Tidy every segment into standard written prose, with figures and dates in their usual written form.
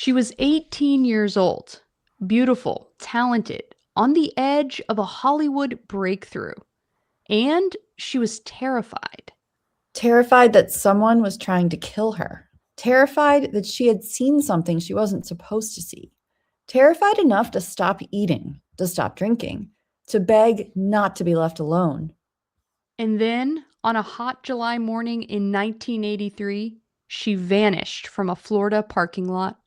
She was 18 years old, beautiful, talented, on the edge of a Hollywood breakthrough, and she was terrified. Terrified that someone was trying to kill her. Terrified that she had seen something she wasn't supposed to see. Terrified enough to stop eating, to stop drinking, to beg not to be left alone. And then, on a hot July morning in 1983, she vanished from a Florida parking lot.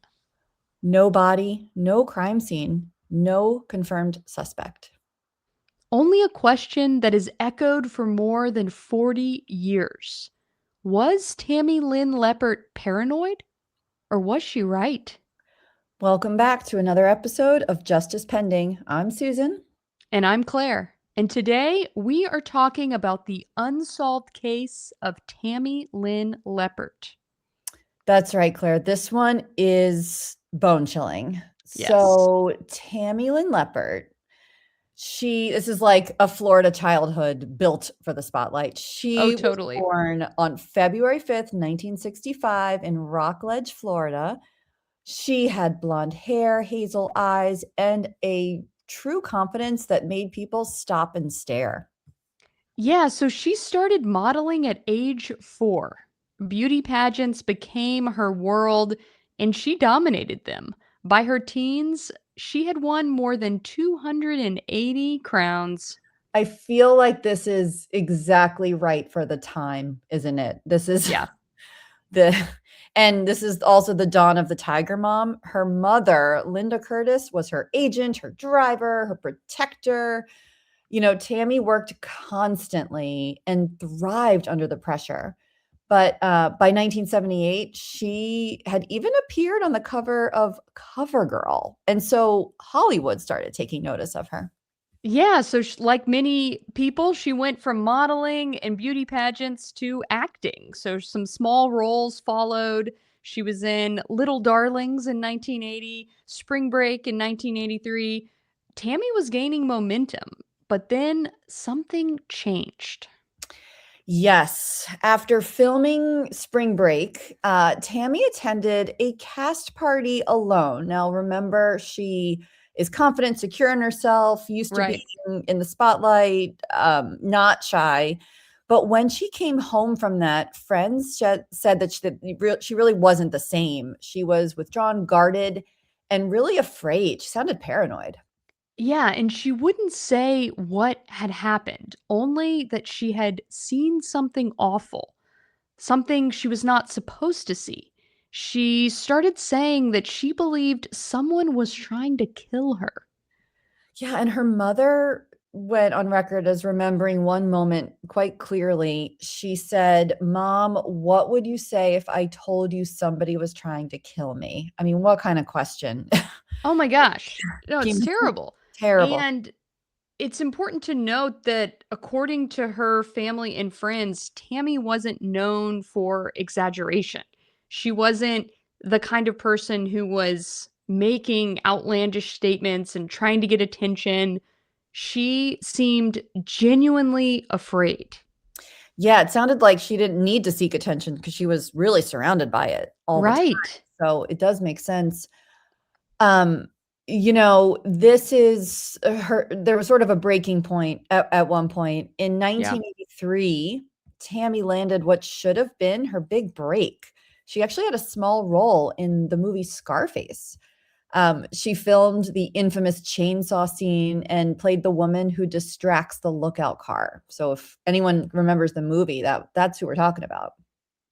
No body, no crime scene, no confirmed suspect. Only a question that is echoed for more than 40 years. Was Tammy Lynn Leppert paranoid, or was she right? Welcome back to another episode of Justice Pending. I'm Susan. And I'm Claire. And today we are talking about the unsolved case of Tammy Lynn Leppert. That's right, Claire. This one is bone chilling. Yes. So, Tammy Lynn Leppert, this is like a Florida childhood built for the spotlight. Oh, She was totally. born on February 5th, 1965, in Rockledge, Florida. She had blonde hair, hazel eyes, and a true confidence that made people stop and stare. Yeah, so she started modeling at age 4. Beauty pageants became her world, and she dominated them. By her teens, she had won more than 280 crowns. I feel like this is exactly right for the time, isn't it? This is Yeah. the and this is also the dawn of the Tiger Mom. Her mother, Linda Curtis, was her agent, her driver, her protector. Tammy worked constantly and thrived under the pressure. But by 1978, she had even appeared on the cover of CoverGirl. And so Hollywood started taking notice of her. Yeah, so like many people, she went from modeling and beauty pageants to acting. So some small roles followed. She was in Little Darlings in 1980, Spring Break in 1983. Tammy was gaining momentum, but then something changed. Yes. After filming Spring Break, Tammy attended a cast party alone. Now, remember, she is confident, secure in herself, used to Right. being in the spotlight, not shy. But when she came home from that, friends said that she really wasn't the same. She was withdrawn, guarded, and really afraid. She sounded paranoid. Yeah, and she wouldn't say what had happened, only that she had seen something awful. Something she was not supposed to see. She started saying that she believed someone was trying to kill her. Yeah, and her mother went on record as remembering one moment quite clearly. She said, "Mom, what would you say if I told you somebody was trying to kill me?" I mean, what kind of question? Oh my gosh. No, it's Came terrible. terrible. And it's important to note that according to her family and friends, Tammy wasn't known for exaggeration. She wasn't the kind of person who was making outlandish statements and trying to get attention. She seemed genuinely afraid. Yeah, it sounded like she didn't need to seek attention because she was really surrounded by it all the time. Right. So it does make sense. Um, this is her there was sort of a breaking point at one point. In Yeah. 1983, Tammy landed what should have been her big break. She actually had a small role in the movie Scarface. She filmed the infamous chainsaw scene and played the woman who distracts the lookout car. So if anyone remembers the movie, that's who we're talking about.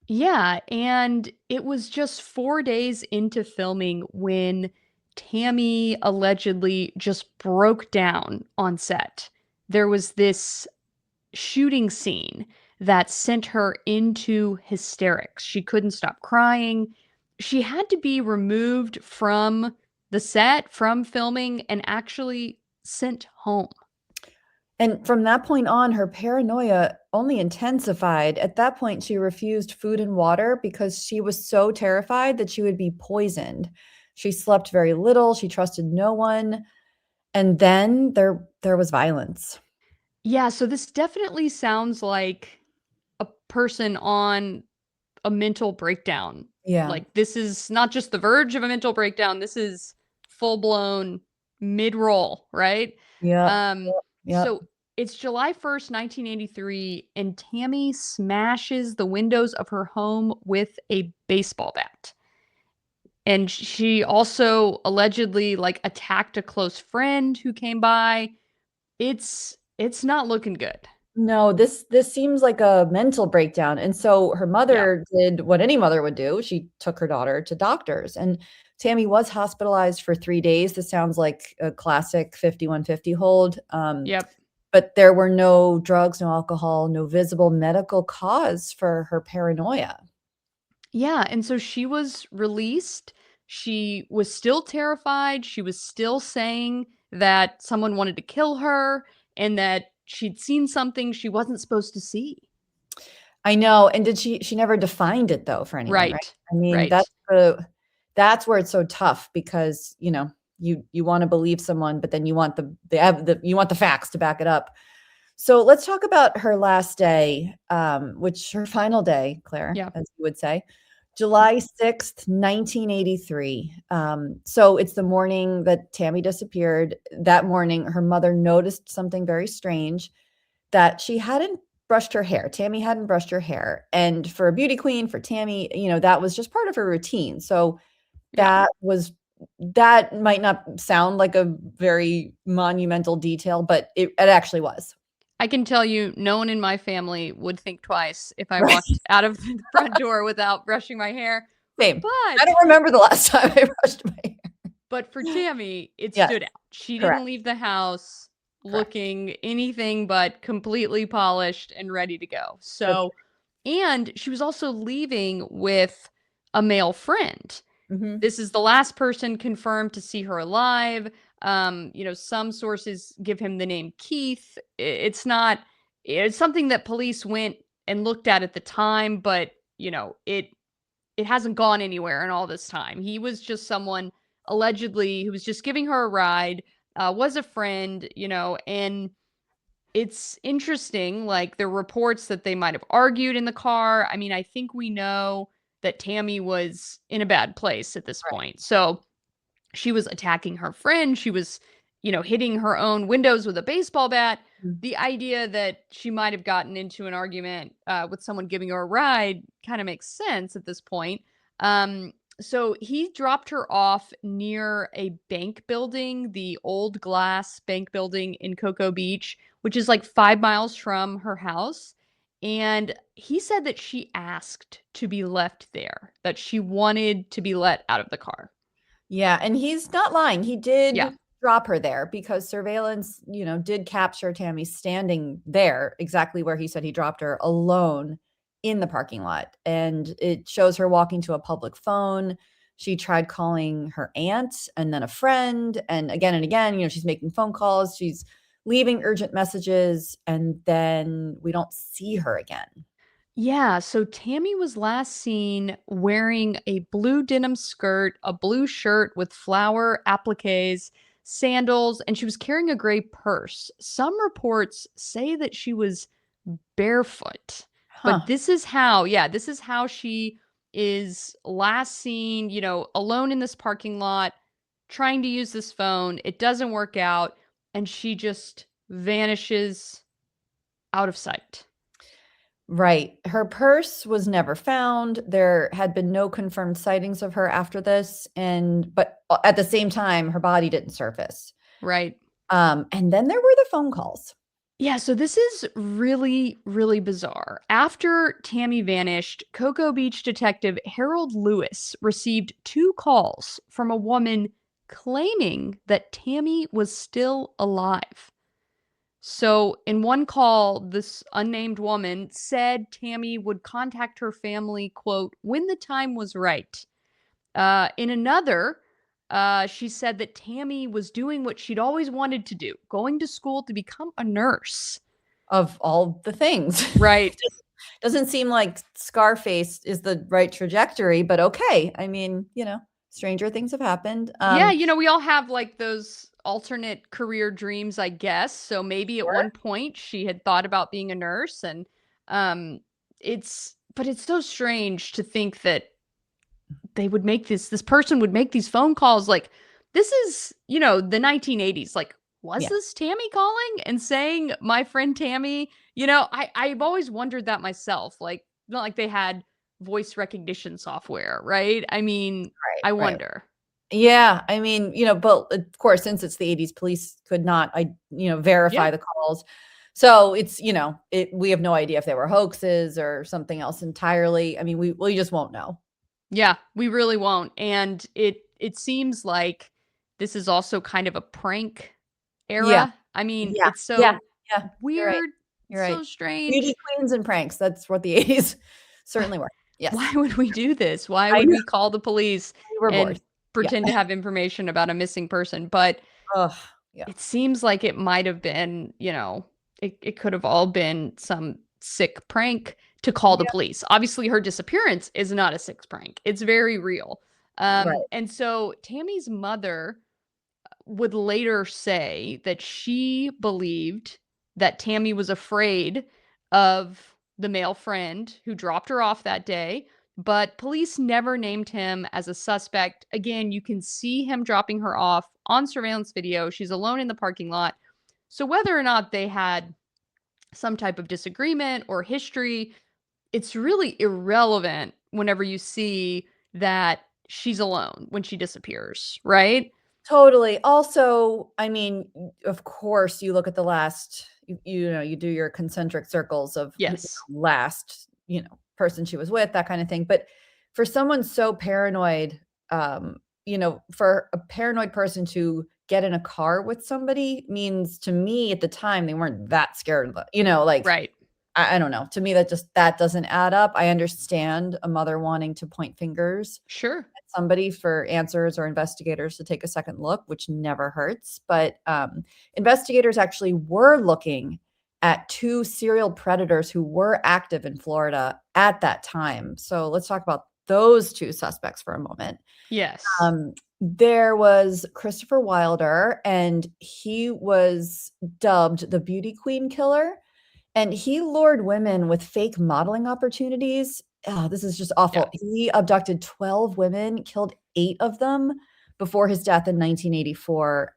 Yeah, and it was just 4 days into filming when Tammy allegedly just broke down on set. There was this shooting scene that sent her into hysterics. She couldn't stop crying. She had to be removed from the set, from filming, and actually sent home. And from that point on, her paranoia only intensified. At that point, she refused food and water because she was so terrified that she would be poisoned. She slept very little, she trusted no one, and then there was violence. Yeah, so this definitely sounds like a person on a mental breakdown. Yeah. Like, this is not just the verge of a mental breakdown, this is full-blown mid-roll, right? Yep. Um, Yep. so it's July 1st, 1983, and Tammy smashes the windows of her home with a baseball bat. And she also allegedly, like, attacked a close friend who came by. It's not looking good. No, this seems like a mental breakdown, and so her Yeah. mother did what any mother would do. She took her daughter to doctors, and Tammy was hospitalized for 3 days. This sounds like a classic 5150 hold, Yep. but there were no drugs, no alcohol, no visible medical cause for her paranoia. Yeah, and so she was released. She was still terrified. She was still saying that someone wanted to kill her and that she'd seen something she wasn't supposed to see. I know, and did she never defined it though for anyone, right? Right. I mean, Right. that's where it's so tough because, you wanna believe someone, but then you want you want the facts to back it up. So let's talk about her last day, which her final day, Claire, Yeah. as you would say, July 6th, 1983. So it's the morning that Tammy disappeared. That morning, her mother noticed something very strange, that she hadn't brushed her hair. Tammy hadn't brushed her hair. And for a beauty queen, for Tammy, that was just part of her routine. So Yeah. that might not sound like a very monumental detail, but it actually was. I can tell you no one in my family would think twice if I Right. walked out of the front door without brushing my hair. Same. I But don't remember the last time I brushed my hair. But for Tammy, it Yes, stood out. She didn't correct, leave the house correct. looking anything but completely polished and ready to go. Good. And she was also leaving with a male friend. Mhm. This is the last person confirmed to see her alive. Some sources give him the name Keith. It's not, it's something that police went and looked at the time, but, it hasn't gone anywhere in all this time. He was just someone allegedly who was just giving her a ride, was a friend, and it's interesting. Like, there are reports that they might have argued in the car. I mean, I think we know that Tammy was in a bad place at this Right. point. So she was attacking her friend. She was, hitting her own windows with a baseball bat. Mm. The idea that she might have gotten into an argument with someone giving her a ride kind of makes sense at this point. So he dropped her off near a bank building, the old glass bank building in Cocoa Beach, which is like 5 miles from her house. And he said that she asked to be left there, that she wanted to be let out of the car. Yeah, and he's not lying. He Yeah. did drop her there because surveillance, did capture Tammy standing there exactly where he said he dropped her alone in the parking lot. And it shows her walking to a public phone. She tried calling her aunt and then a friend. And again, she's making phone calls. She's leaving urgent messages. And then we don't see her again. Yeah, so Tammy was last seen wearing a blue denim skirt, a blue shirt with flower appliques, sandals, and she was carrying a gray purse. Some reports say that she was barefoot. But Huh. this is how she is last seen, alone in this parking lot, trying to use this phone. It doesn't work out, and she just vanishes out of sight. Right. Her purse was never found. There had been no confirmed sightings of her after this, but at the same time, her body didn't surface. Right. And then there were the phone calls. Yeah, so this is really, really bizarre. After Tammy vanished, Cocoa Beach detective Harold Lewis received two calls from a woman claiming that Tammy was still alive. So, in one call, this unnamed woman said Tammy would contact her family, quote, when the time was right. In another, she said that Tammy was doing what she'd always wanted to do, going to school to become a nurse. Of all the things. Right. Doesn't seem like Scarface is the right trajectory, but okay. I mean, stranger things have happened. Yeah, we all have like those alternate career dreams, I guess. So maybe at Sure. one point she had thought about being a nurse, and um it's but it's so strange to think that they would make this person would make these phone calls. Like, this is, the 1980s. Like, was Yeah. this Tammy calling and saying my friend Tammy? I've always wondered that myself. Like, not like they had voice recognition software, right? I mean, Right, I right. wonder. Yeah, I mean, but of course, since it's the '80s, police could not, Yeah. verify the calls. So it's, we have no idea if they were hoaxes or something else entirely. I mean, we just won't know. Yeah, we really won't. And it seems like this is also kind of a prank Yeah, era. I mean, yeah, it's yeah, so yeah. You're right. weird, You're it's so right. Beauty strange. queens and pranks. That's what the '80s certainly were. Why Yes. would we do this? Why I would know. we call the police We were and bored. Yeah. pretend to have information about a missing person? But Ugh, yeah. it seems like it might have been, it could have all been some sick prank to call the Yeah, police. Obviously, her disappearance is not a sick prank, it's very real. right. And so Tammy's mother would later say that she believed that Tammy was afraid of the male friend who dropped her off that day, but police never named him as a suspect. Again, you can see him dropping her off on surveillance video. She's alone in the parking lot. So whether or not they had some type of disagreement or history, it's really irrelevant whenever you see that she's alone when she disappears, right? Totally. Also, I mean, of course, you look at the last, you do your concentric circles of who Yes. last, person she was with, that kind of thing. But for someone so paranoid, for a paranoid person to get in a car with somebody means to me at the time they weren't that scared of like Right. I don't know. To me, that doesn't add up. I understand a mother wanting to point fingers Sure. somebody for answers or investigators to take a second look, which never hurts. But investigators actually were looking at two serial predators who were active in Florida at that time. So let's talk about those two suspects for a moment. Yes. There was Christopher Wilder, and he was dubbed the Beauty Queen Killer. And he lured women with fake modeling opportunities. Oh, this is just Yeah. awful. He abducted 12 women, killed 8 of them before his death in 1984.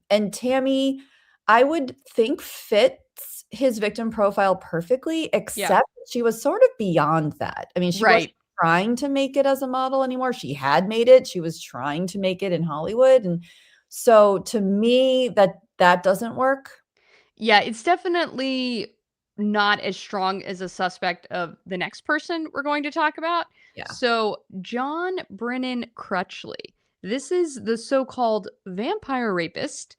And Tammy, I would think, fits his victim profile perfectly, Yeah. except she was sort of beyond that. I mean, she wasn't Right. trying to make it as a model anymore. She had made it. She was trying to make it in Hollywood. And so to me, that doesn't work. Yeah, it's definitely not as strong as a suspect of the next person we're going to talk about. Yeah. So, John Brennan Crutchley. This is the so-called vampire rapist.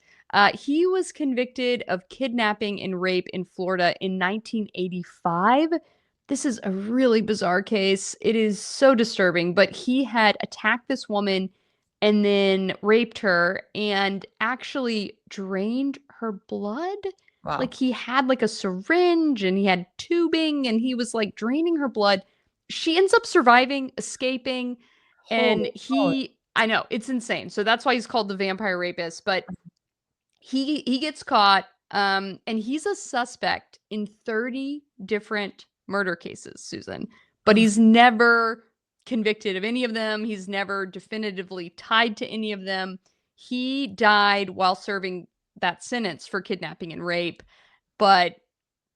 He was convicted of kidnapping and rape in Florida in 1985. This is a really bizarre case. It is so disturbing, but he had attacked this woman and then raped her and actually drained her blood. Wow. Like, he had like a syringe and he had tubing and he was like draining her blood. She ends up surviving, escaping, and Holy moly. I know, it's insane. So that's why he's called the vampire rapist, but he gets caught, and he's a suspect in 30 different murder cases, Susan, but Ugh. he's never convicted of any of them. He's never definitively tied to any of them. He died while serving that sentence for kidnapping and rape, but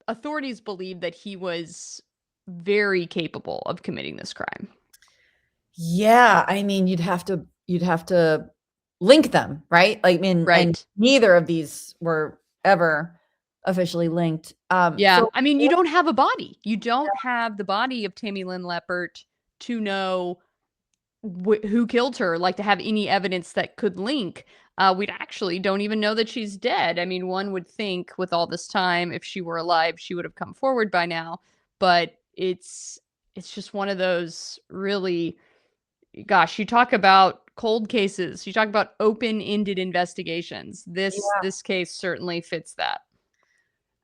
authorities believe that he was very capable of committing this crime. Yeah, I mean, you'd have to link them, right? Like, I mean, and Right. neither of these were ever officially linked. Yeah. So I mean, you don't have a body. You don't have the body of Tammy Lynn Leppert to know who killed her, like to have any evidence that could link. We actually don't even know that she's dead. I mean, one would think with all this time, if she were alive, she would have come forward by now. But it's just one of those really, gosh, you talk about cold cases, you talk about open-ended investigations. yeah, This case certainly fits that.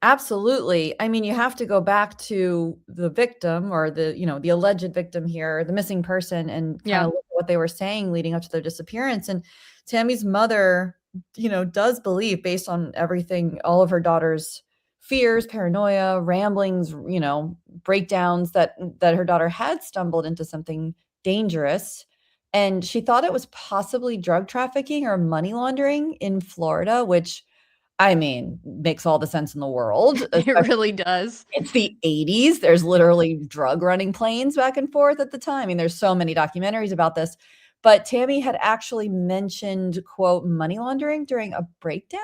absolutely. I mean, you have to go back to the victim or the alleged victim here, the missing person, and kind Yeah. of look at what they were saying leading up to their disappearance. And Tammy's mother, does believe, based on everything, all of her daughter's fears, paranoia, ramblings, breakdowns that her daughter had stumbled into something dangerous. And she thought it was possibly drug trafficking or money laundering in Florida, which I mean, makes all the sense in the world. It really does. It's the 80s. There's literally drug running planes back and forth at the time. I mean, there's so many documentaries about this. But Tammy had actually mentioned, quote, money laundering during a breakdown.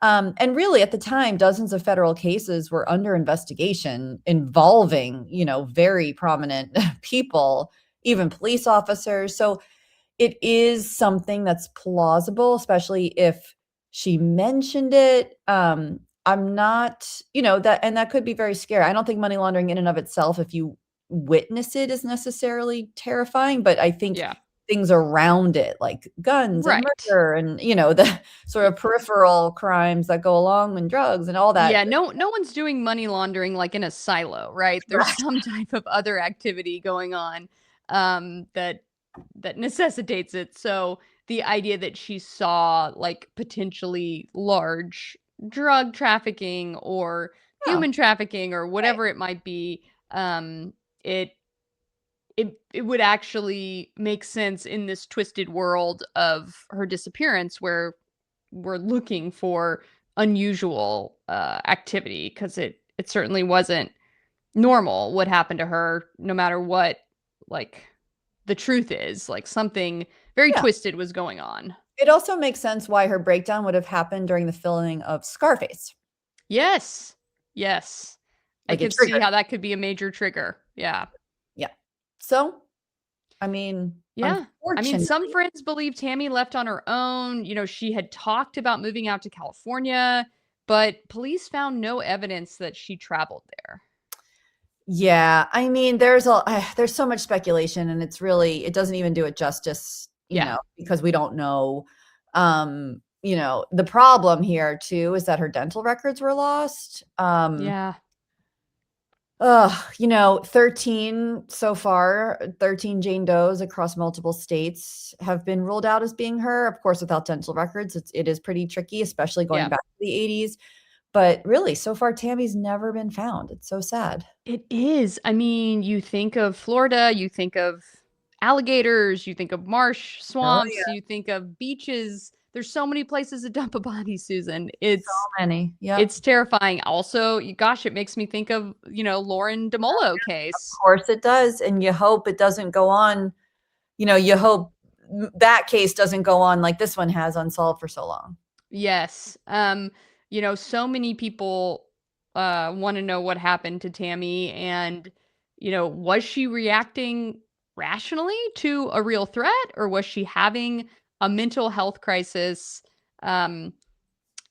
And really, at the time, dozens of federal cases were under investigation involving, very prominent people, even police officers. So it is something that's plausible, especially if she mentioned it. I'm not, that could be very scary. I don't think money laundering in and of itself, if you witness it, is necessarily terrifying, but I think Yeah. things around it, like guns and Right. murder and, the sort of peripheral crimes that go along with drugs and all that. Yeah, no one's doing money laundering like in a silo, right? There's Right. some type of other activity going on that necessitates it. So the idea that she saw like potentially large drug trafficking or Yeah, human trafficking or right. whatever it might be, it it would actually make sense in this twisted world of her disappearance where we're looking for unusual activity because it certainly wasn't normal what happened to her no matter what like the truth is like something very Yeah. twisted was going on. It also makes sense why her breakdown would have happened during the filming of Scarface, Yes, yes, I like it could see triggered. how that could be a major trigger. Yeah. Yeah. So, I mean, Yeah. I mean, some unfortunately, friends believe Tammy left on her own. She had talked about moving out to California, but police found no evidence that she traveled there. yeah, I mean, there's so much speculation, and it doesn't even do it justice, Yeah. because we don't know. The problem here too is that her dental records were lost. Yeah. 13 so far, 13 Jane Does across multiple states have been ruled out as being her. Of course, without dental records, it is pretty tricky, especially going Yeah. back to the 80s. But really, so far, Tammy's never been found. It's so sad. It is. I mean, you think of Florida, you think of alligators, you think of marsh Oh, swamps, yeah, you think of beaches. There's so many places to dump a body, Susan. so many. Yep. It's terrifying. Also, gosh, it makes me think of, Lauren DeMolo case. Course it does, and you hope it doesn't go on. You hope that case doesn't go on like this one has, unsolved for so long. Yes. So many people want to know what happened to Tammy and was she reacting rationally to a real threat or was she having a mental health crisis? Um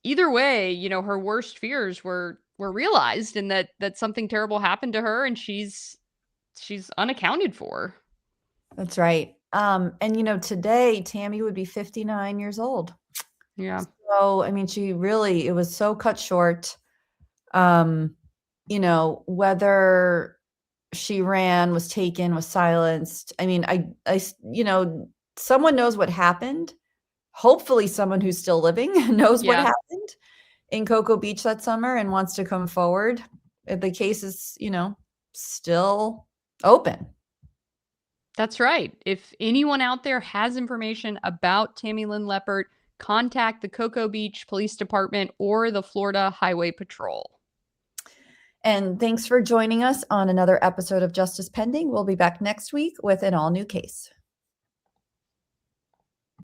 Either way, her worst fears were realized and that something terrible happened to her and she's unaccounted for. That's right. And today Tammy would be 59 years old. Yeah. So, I mean, it was so cut short. Whether she ran, was taken, was silenced. I mean, someone knows what happened. Hopefully, someone who's still living knows what Yeah. happened in Cocoa Beach that summer and wants to come forward. The case is, still open. That's right. If anyone out there has information about Tammy Lynn Leppert, contact the Cocoa Beach Police Department or the Florida Highway Patrol. And thanks for joining us on another episode of Justice Pending. We'll be back next week with an all new case.